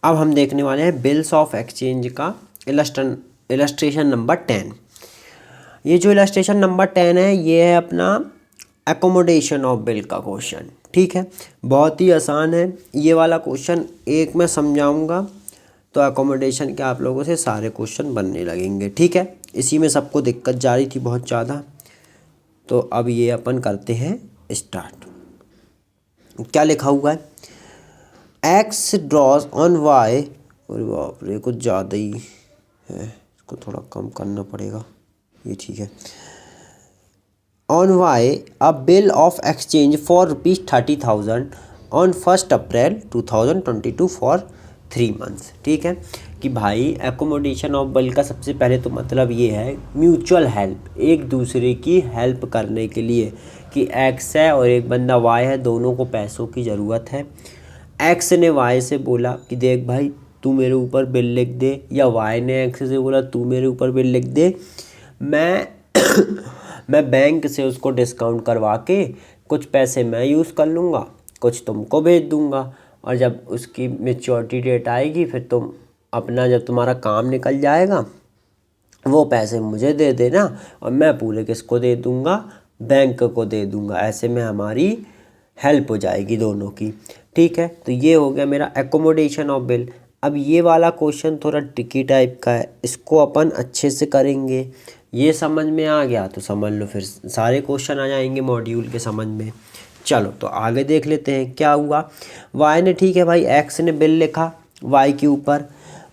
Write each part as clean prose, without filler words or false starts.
अब हम देखने वाले हैं बिल्स ऑफ एक्सचेंज का इलस्ट्रेशन नंबर 10। ये जो इलस्ट्रेशन नंबर 10 है ये है अपना एकोमोडेशन ऑफ बिल का क्वेश्चन। ठीक है, बहुत ही आसान है ये वाला क्वेश्चन, एक मैं समझाऊंगा तो एकोमोडेशन के आप लोगों से सारे क्वेश्चन बनने लगेंगे। ठीक है, इसी में सबको दिक्कत जा रही थी बहुत ज़्यादा। तो अब ये अपन करते हैं स्टार्ट। क्या लिखा हुआ है, एक्स ड्रॉज ऑन वाई, अरे बाप रे कुछ ज़्यादा ही है, इसको थोड़ा कम करना पड़ेगा, ये ठीक है। On why a bill of exchange for ₹30,000 on 1 April 2022 for 3 months. ठीक है कि भाई एकोमोडेशन ऑफ बिल का सबसे पहले तो मतलब ये है म्यूचुअल हेल्प, एक दूसरे की हेल्प करने के लिए कि एक्स है और एक बंदा वाई है, दोनों को पैसों की ज़रूरत है। एक्स ने वाई से बोला कि देख भाई तू मेरे ऊपर बिल लिख दे, या वाई ने एक्स से बोला तू मेरे ऊपर बिल लिख दे, मैं मैं बैंक से उसको डिस्काउंट करवा के कुछ पैसे मैं यूज़ कर लूँगा, कुछ तुमको भेज दूँगा, और जब उसकी मैच्योरिटी डेट आएगी फिर तुम अपना, जब तुम्हारा काम निकल जाएगा वो पैसे मुझे दे देना और मैं पूरे किसको दे दूँगा, बैंक को दे दूँगा। ऐसे में हमारी हेल्प हो जाएगी दोनों की। ठीक है, तो ये हो गया मेरा एकोमोडेशन ऑफ बिल। अब ये वाला क्वेश्चन थोड़ा ट्रिकी टाइप का है, इसको अपन अच्छे से करेंगे। ये समझ में आ गया तो समझ लो फिर सारे क्वेश्चन आ जाएंगे मॉड्यूल के समझ में। चलो तो आगे देख लेते हैं क्या हुआ। वाई ने, ठीक है भाई, एक्स ने बिल लिखा वाई के ऊपर,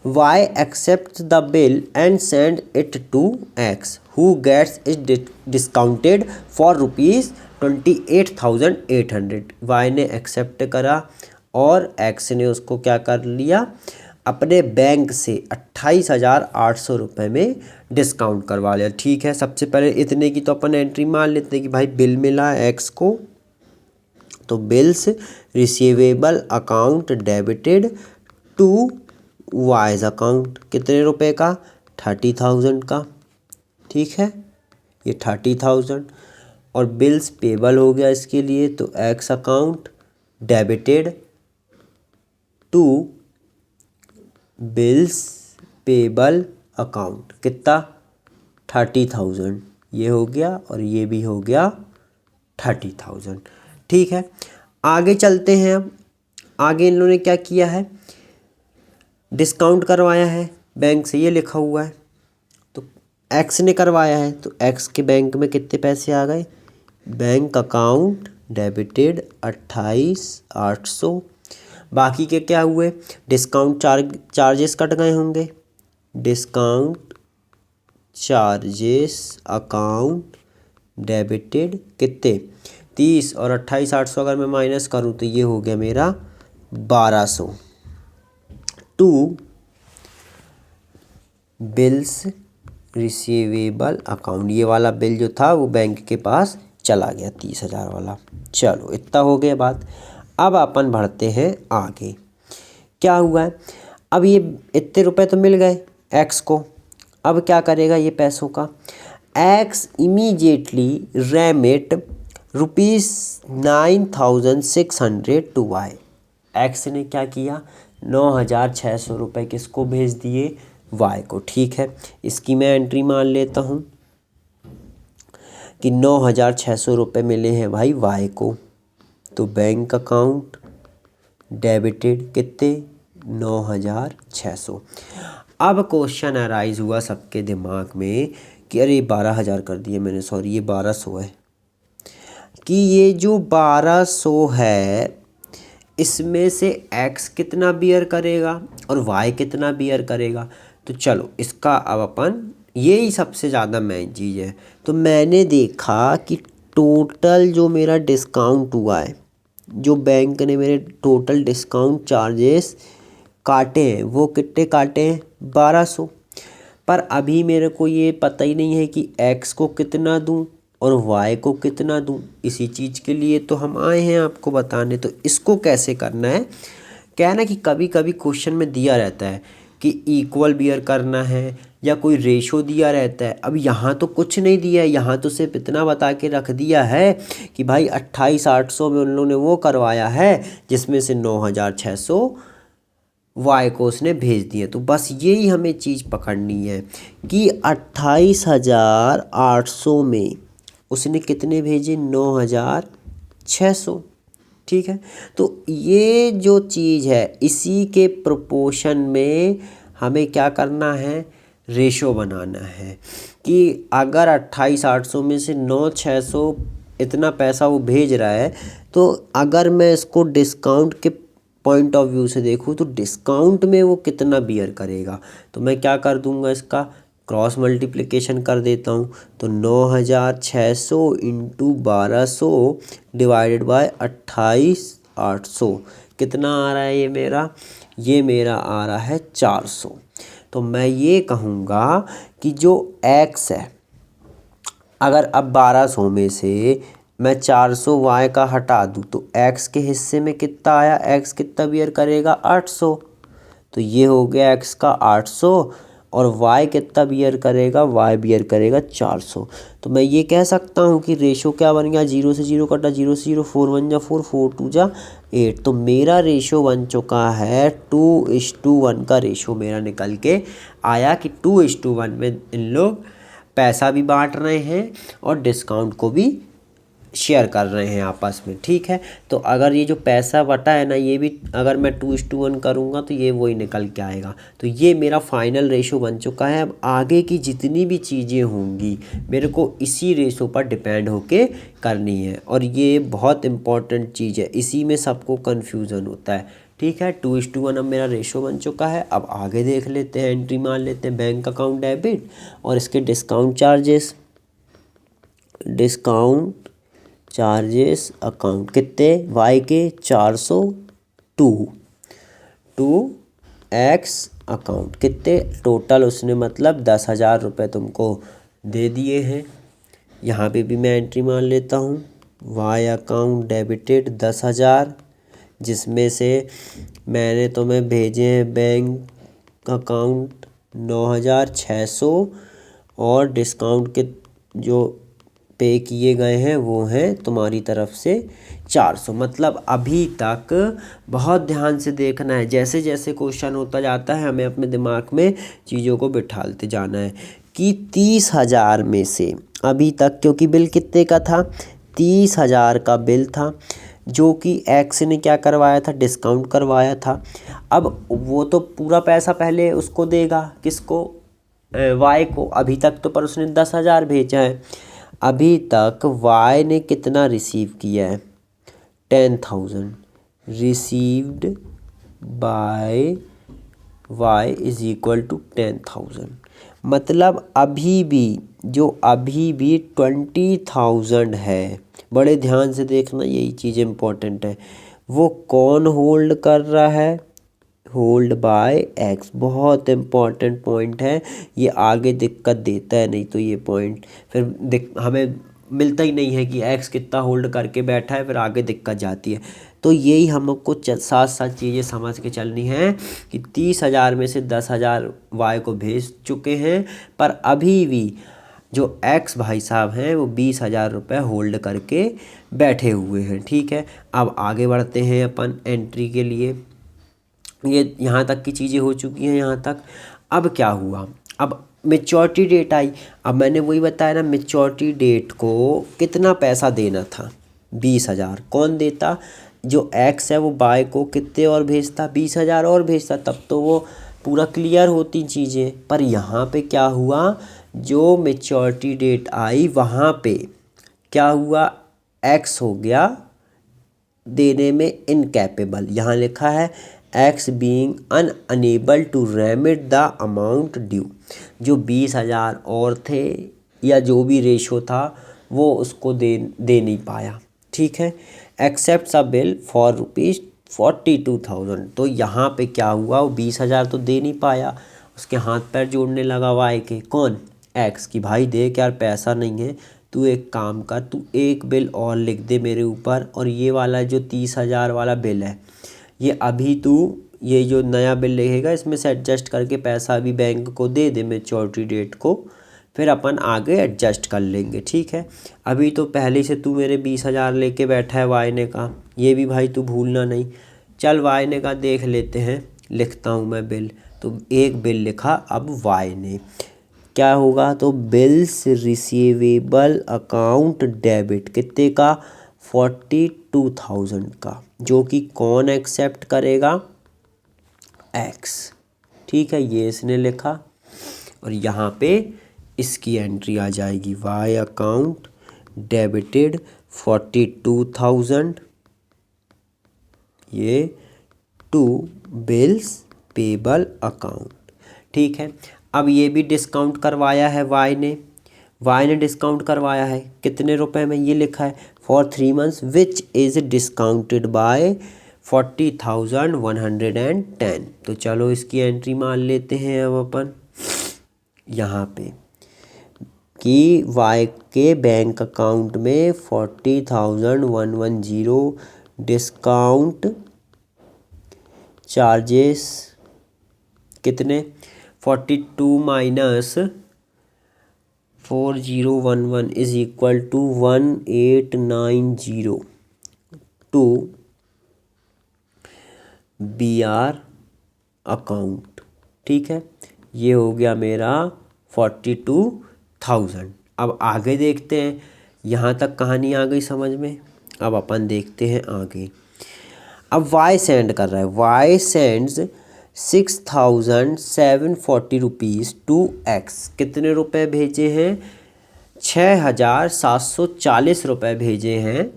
Y accept the bill and send it to X who gets it discounted for ₹28,800। Y ने एक्सेप्ट करा और एक्स ने उसको क्या कर लिया, अपने बैंक से 28,800 रुपये में डिस्काउंट करवा लिया। ठीक है, सबसे पहले इतने की तो अपन एंट्री मान लेते हैं कि भाई बिल मिला एक्स को, तो bills receivable account debited to Y's account, कितने रुपए का, 30,000 का। ठीक है, ये 30,000 और बिल्स पेबल हो गया इसके लिए, तो X account debited to bills payable account, कितना, 30,000, ये हो गया और ये भी हो गया 30,000। ठीक है, आगे चलते हैं। अब आगे इन लोगों ने क्या किया है, डिस्काउंट करवाया है बैंक से, ये लिखा हुआ है, तो एक्स ने करवाया है, तो एक्स के बैंक में कितने पैसे आ गए, बैंक अकाउंट डेबिटेड 28,800। बाकी के क्या हुए, डिस्काउंट चार्जेस कट गए होंगे, डिस्काउंट चार्जेस अकाउंट डेबिटेड कितने, 30, और 28,800 अगर मैं माइनस करूँ तो ये हो गया मेरा 1,200 टू बिल्स रिसीवेबल अकाउंट। ये वाला बिल जो था वो बैंक के पास चला गया 30,000 वाला। चलो इतना हो गया बात। अब अपन बढ़ते हैं आगे। क्या हुआ है, अब ये इतने रुपए तो मिल गए एक्स को, अब क्या करेगा ये पैसों का, X immediately remit ₹9,600 to Y. X ने क्या किया, 9,600 रुपये किसको भेज दिए, वाई को। ठीक है, इसकी मैं एंट्री मान लेता हूँ कि 9,600 रुपये मिले हैं भाई वाई को, तो बैंक अकाउंट डेबिटेड कितने, 9,600। अब क्वेश्चन अराइज हुआ सबके दिमाग में कि अरे 12,000 कर दिए मैंने, सॉरी ये 1,200 है, कि ये जो 1,200 है इसमें से x कितना बियर करेगा और y कितना बियर करेगा। तो चलो इसका अब अपन, यही सबसे ज़्यादा मेन चीज़ है। तो मैंने देखा कि टोटल जो मेरा डिस्काउंट हुआ है, जो बैंक ने मेरे टोटल डिस्काउंट चार्जेस काटे हैं वो कितने काटे हैं, 1,200। पर अभी मेरे को ये पता ही नहीं है कि x को कितना दूं और y को कितना दूं। इसी चीज़ के लिए तो हम आए हैं आपको बताने। तो इसको कैसे करना है, क्या है ना कि कभी कभी क्वेश्चन में दिया रहता है कि इक्वल बियर करना है या कोई रेशो दिया रहता है। अब यहाँ तो कुछ नहीं दिया है, यहाँ तो सिर्फ इतना बता के रख दिया है कि भाई 28,800 में उन लोगों ने वो करवाया है जिसमें से 9,600 वाई को उसने भेज दिए। तो बस यही हमें चीज़ पकड़नी है कि 28,800 में उसने कितने भेजे, 9,600। ठीक है, तो ये जो चीज़ है इसी के प्रोपोर्शन में हमें क्या करना है, रेशो बनाना है कि अगर 28,800 में से 9,600 इतना पैसा वो भेज रहा है, तो अगर मैं इसको डिस्काउंट के पॉइंट ऑफ व्यू से देखूँ तो डिस्काउंट में वो कितना बियर करेगा। तो मैं क्या कर दूंगा, इसका क्रॉस मल्टीप्लिकेशन कर देता हूँ। तो 9,600 इंटू 1,200 डिवाइडेड बाय 28,800 कितना आ रहा है ये मेरा आ रहा है 400। तो मैं ये कहूँगा कि जो x है, अगर अब 1,200 में से मैं 400 y का हटा दूँ तो x के हिस्से में कितना आया, x कितना बियर करेगा, 800। तो ये हो गया x का 800 और y कितना बियर करेगा, y बियर करेगा 400। तो मैं ये कह सकता हूँ कि रेशो क्या बन गया, 0 से 0 कटा, 0 से 0, 4 1 जा 4, 4 2 जा 8। तो मेरा रेशो बन चुका है 2:1 का रेशो मेरा निकल के आया कि 2:1 में इन लोग पैसा भी बांट रहे हैं और डिस्काउंट को भी शेयर कर रहे हैं आपस में। ठीक है, तो अगर ये जो पैसा बटा है ना, ये भी अगर मैं 2:1 करूँगा तो ये वही निकल के आएगा। तो ये मेरा फाइनल रेशो बन चुका है। अब आगे की जितनी भी चीज़ें होंगी मेरे को इसी रेशो पर डिपेंड होके करनी है, और ये बहुत इम्पॉर्टेंट चीज़ है, इसी में सबको कन्फ्यूज़न होता है। ठीक है, 2:1 अब मेरा रेशो बन चुका है। अब आगे देख लेते हैं, एंट्री मान लेते हैं बैंक अकाउंट डेबिट और इसके डिस्काउंट चार्जेस अकाउंट कितने, वाई के 402 टू एक्स अकाउंट कितने, टोटल उसने मतलब 10,000 रुपये तुमको दे दिए हैं। यहाँ पे भी मैं एंट्री मान लेता हूँ, वाई अकाउंट डेबिटेड 10,000, जिसमें से मैंने तुम्हें भेजे हैं बैंक अकाउंट 9,600 और डिस्काउंट के जो पे किए गए हैं वो हैं तुम्हारी तरफ से 400। मतलब अभी तक बहुत ध्यान से देखना है, जैसे जैसे क्वेश्चन होता जाता है हमें अपने दिमाग में चीज़ों को बिठाते जाना है कि 30,000 में से अभी तक, क्योंकि बिल कितने का था, 30,000 का बिल था जो कि एक्स ने क्या करवाया था, डिस्काउंट करवाया था। अब वो तो पूरा पैसा पहले उसको देगा, किसको, वाई को। अभी तक तो पर उसने 10,000 भेजा है। अभी तक वाई ने कितना रिसीव किया है, 10,000 received by Y is equal to 10,000। मतलब अभी भी 20,000 है, बड़े ध्यान से देखना, यही चीज़ इम्पोर्टेंट है। वो कौन होल्ड कर रहा है, होल्ड बाय एक्स। बहुत इम्पॉर्टेंट पॉइंट है ये, आगे दिक्कत देता है, नहीं तो ये पॉइंट फिर हमें मिलता ही नहीं है कि एक्स कितना होल्ड करके बैठा है, फिर आगे दिक्कत जाती है। तो यही हमको साथ साथ चीज़ें समझ के चलनी है कि 30,000 में से 10,000 वाई को भेज चुके हैं, पर अभी भी जो एक्स भाई साहब हैं वो 20,000 रुपये होल्ड करके बैठे हुए हैं। ठीक है, अब आगे बढ़ते हैं अपन एंट्री के लिए। ये यहाँ तक की चीज़ें हो चुकी हैं यहाँ तक। अब क्या हुआ, अब मेच्योरिटी डेट आई। अब मैंने वही बताया ना, मेच्योरिटी डेट को कितना पैसा देना था, 20,000। कौन देता, जो एक्स है वो बाय को कितने और भेजता, 20,000 और भेजता, तब तो वो पूरा क्लियर होती चीज़ें। पर यहाँ पे क्या हुआ, जो मेच्योरिटी डेट आई वहाँ पे क्या हुआ, एक्स हो गया देने में इनकैपेबल। यहाँ लिखा है X being unable to remit the amount due. जो 20,000 और थे या जो भी रेशो था वो उसको दे नहीं पाया। ठीक है, एक्सेप्ट अ बिल फॉर ₹42,000। तो यहाँ पे क्या हुआ, वो 20,000 तो दे नहीं पाया, उसके हाथ पैर जोड़ने लगा वाई के, कौन, एक्स, की भाई देख यार पैसा नहीं है, तू एक काम कर, तू एक बिल और लिख दे मेरे ऊपर, और ये वाला जो 30,000 वाला बिल है ये अभी तू ये जो नया बिल लिखेगा इसमें से एडजस्ट करके पैसा अभी बैंक को दे दे मेच्योरिटी डेट को, फिर अपन आगे एडजस्ट कर लेंगे। ठीक है, अभी तो पहले से तू मेरे 20,000 लेके बैठा है वाई ने कहा, ये भी भाई तू भूलना नहीं। चल वाई ने कहा देख लेते हैं लिखता हूँ मैं बिल, तो एक बिल लिखा। अब वाई ने क्या होगा, तो बिल्स रिसीवेबल अकाउंट डेबिट कितने का, 42,000 का, जो कि कौन एक्सेप्ट करेगा, एक्स। ठीक है, ये इसने लिखा और यहाँ पे इसकी एंट्री आ जाएगी, वाई अकाउंट डेबिटेड 42,000 ये टू बिल्स पेबल अकाउंट। ठीक है, अब ये भी डिस्काउंट करवाया है वाई ने डिस्काउंट करवाया है कितने रुपए में, ये लिखा है for 3 months which is discounted by 40,110। तो चलो इसकी एंट्री मान लेते हैं अब अपन यहाँ पे कि वाई के बैंक अकाउंट में 40,110 डिस्काउंट चार्जेस कितने, 42 minus 4011 is equal to 1890 to B R account. ठीक है, ये हो गया मेरा 42,000। अब आगे देखते हैं, यहाँ तक कहानी आ गई समझ में। अब अपन देखते हैं आगे। अब वाई सेंड कर रहा है, Y sends 6,740 rupees to X. कितने रुपए भेजे हैं, 6,740 रुपये भेजे हैं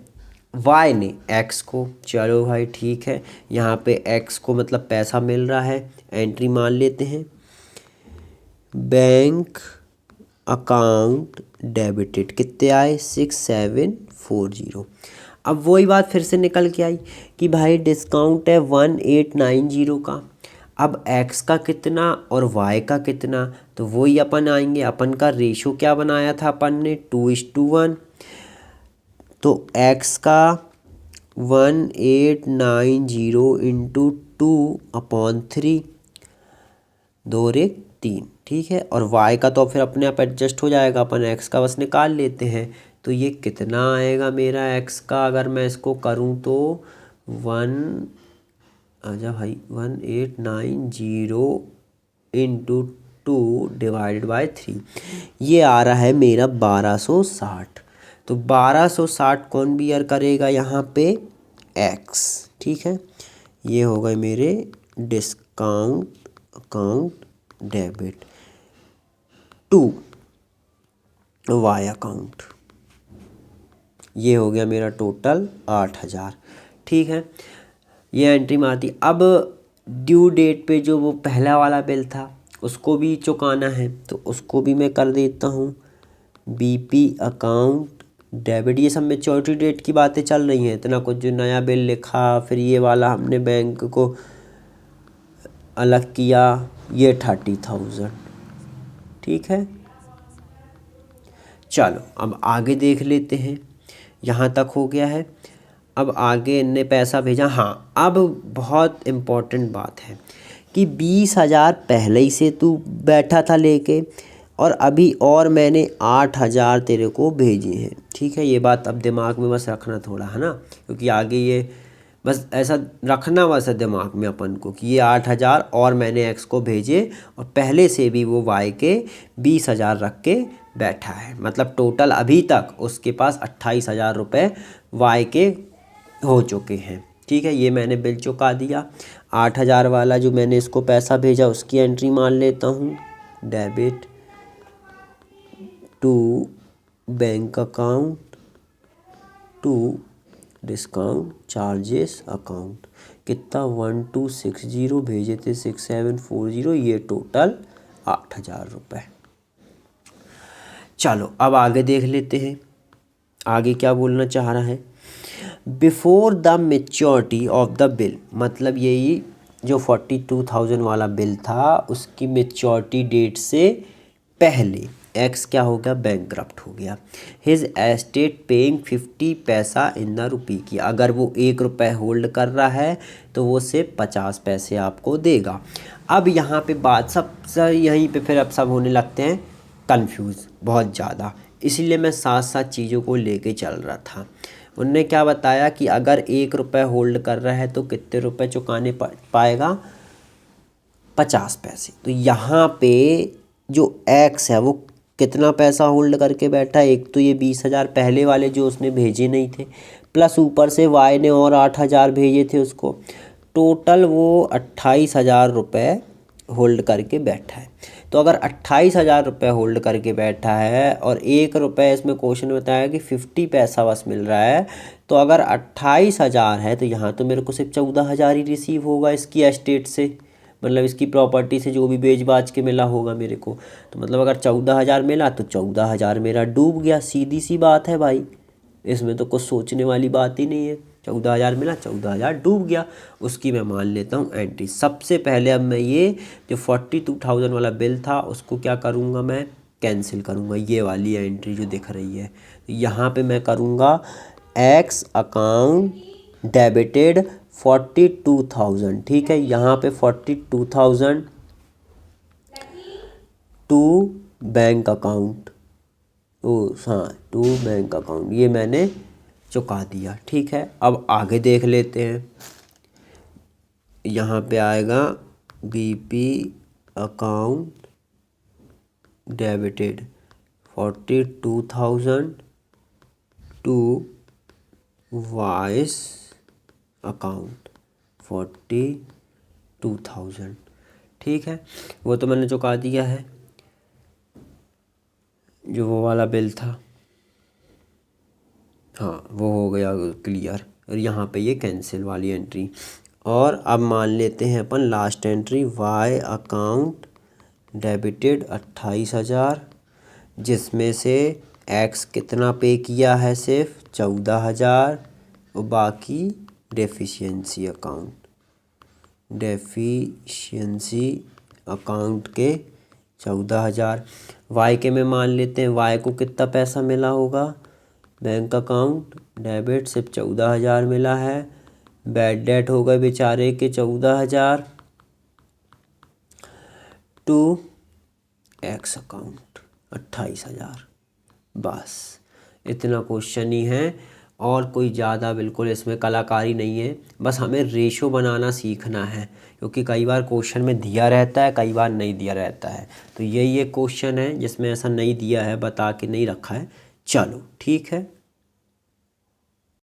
वाई ने एक्स को। चलो भाई ठीक है, यहाँ पे एक्स को मतलब पैसा मिल रहा है, एंट्री मान लेते हैं, बैंक अकाउंट डेबिटेड कितने आए, 6,740। अब वही बात फिर से निकल के आई कि भाई डिस्काउंट है 1890 का। अब एक्स का कितना और वाई का कितना, तो वही अपन आएंगे, अपन का रेशो क्या बनाया था अपन ने, 2:1। तो एक्स का 1890 इंटू 2/3, 2 और 1 3। ठीक है, और वाई का तो फिर अपने आप एडजस्ट हो जाएगा, अपन एक्स का बस निकाल लेते हैं। तो ये कितना आएगा मेरा एक्स का, अगर मैं इसको करूँ तो 1890 इंटू 2 डिवाइडेड बाय 3, ये आ रहा है मेरा 1260। तो 1260 कौन बियर करेगा यहाँ पे, एक्स। ठीक है, ये हो गए मेरे discount account debit to Y account. ये हो गया मेरा टोटल 8,000। ठीक है, ये एंट्री मारती। अब ड्यू डेट पे जो वो पहला वाला बिल था उसको भी चुकाना है, तो उसको भी मैं कर देता हूँ, बीपी अकाउंट डेबिट। ये सब मैच्योरिटी डेट की बातें चल रही हैं, इतना कुछ जो नया बिल लिखा, फिर ये वाला हमने बैंक को अलग किया, ये 30,000। ठीक है, चलो अब आगे देख लेते हैं, यहाँ तक हो गया है। अब आगे इनने पैसा भेजा। हाँ, अब बहुत इम्पोर्टेंट बात है कि 20,000 पहले ही से तू बैठा था लेके, और अभी और मैंने 8,000 तेरे को भेजे हैं। ठीक है, ये बात अब दिमाग में बस रखना थोड़ा, है ना, क्योंकि आगे ये बस ऐसा रखना बस है दिमाग में अपन को कि ये 8,000 और मैंने एक्स को भेजे, और पहले से भी वो वाई के 20,000 रख के बैठा है। मतलब टोटल अभी तक उसके पास 28,000 रुपये वाई के हो चुके हैं। ठीक है, ये मैंने बिल चुका दिया। 8,000 वाला जो मैंने इसको पैसा भेजा उसकी एंट्री मान लेता हूँ, debit to bank account to discount charges account. कितना, 1260 भेजे थे 6740, ये टोटल 8,000 रुपये। चलो अब आगे देख लेते हैं, आगे क्या बोलना चाह रहा है। Before the maturity of the bill, मतलब यही जो 42,000 वाला बिल था उसकी मेच्योरिटी डेट से पहले एक्स क्या हो गया, बैंकक्रप्ट हो गया। हिज एस्टेट पेइंग 50 पैसा इन द रुपी की। अगर वो 1 रुपये होल्ड कर रहा है तो वो सिर्फ 50 पैसे आपको देगा। अब यहाँ पे बात सब यहीं पे फिर अब सब होने लगते हैं कंफ्यूज बहुत ज़्यादा, इसीलिए मैं साथ साथ चीज़ों को लेके चल रहा था। उनने क्या बताया कि अगर 1 रुपये होल्ड कर रहा है तो कितने रुपए चुकाने पाएगा, 50 पैसे। तो यहाँ पे जो एक्स है वो कितना पैसा होल्ड करके बैठा है, एक तो ये 20,000 पहले वाले जो उसने भेजे नहीं थे, प्लस ऊपर से वाई ने और 8,000 भेजे थे उसको, टोटल वो 28,000 रुपये होल्ड करके बैठा है। तो अगर 28,000 रुपये होल्ड करके बैठा है और 1 रुपये इसमें क्वेश्चन में बताया कि 50 पैसा बस मिल रहा है, तो अगर 28,000 है तो यहाँ तो मेरे को सिर्फ 14,000 ही रिसीव होगा इसकी एस्टेट से, मतलब इसकी प्रॉपर्टी से जो भी बेच बाच के मिला होगा मेरे को। तो मतलब अगर 14,000 मिला तो 14,000 मेरा डूब गया, सीधी सी बात है भाई, इसमें तो कुछ सोचने वाली बात ही नहीं है। 14,000 मिला, 14,000 डूब गया, उसकी मैं मान लेता हूँ एंट्री। सबसे पहले अब मैं ये जो 42,000 वाला बिल था उसको क्या करूँगा, मैं कैंसिल करूँगा, ये वाली एंट्री जो दिख रही है। तो यहाँ पे मैं करूँगा एक्स अकाउंट डेबिटेड 42,000, ठीक है। यहाँ पे 42,000 टू बैंक अकाउंट, हाँ टू बैंक अकाउंट, ये मैंने चुका दिया, ठीक है। अब आगे देख लेते हैं। यहाँ पे आएगा BP account debited 42,000 to Y's account 42,000, ठीक है। वो तो मैंने चुका दिया है, जो वो वाला बिल था, हाँ वो हो गया क्लियर। और यहाँ पे ये कैंसिल वाली एंट्री। और अब मान लेते हैं अपन last entry, Y account debited 28,000, जिसमें से एक्स कितना पे किया है, सिर्फ 14,000, और बाकी डेफिशिएंसी अकाउंट के 14,000। वाई के में मान लेते हैं, वाई को कितना पैसा मिला होगा, बैंक अकाउंट डेबिट सिर्फ 14,000 मिला है, बैड डेट हो गए बेचारे के 14,000 टू एक्स अकाउंट 28,000। बस इतना क्वेश्चन ही है, और कोई ज़्यादा बिल्कुल इसमें कलाकारी नहीं है। बस हमें रेशो बनाना सीखना है, क्योंकि कई बार क्वेश्चन में दिया रहता है, कई बार नहीं दिया रहता है। तो यही एक क्वेश्चन है जिसमें ऐसा नहीं दिया है, बता के नहीं रखा है। चलो ठीक है।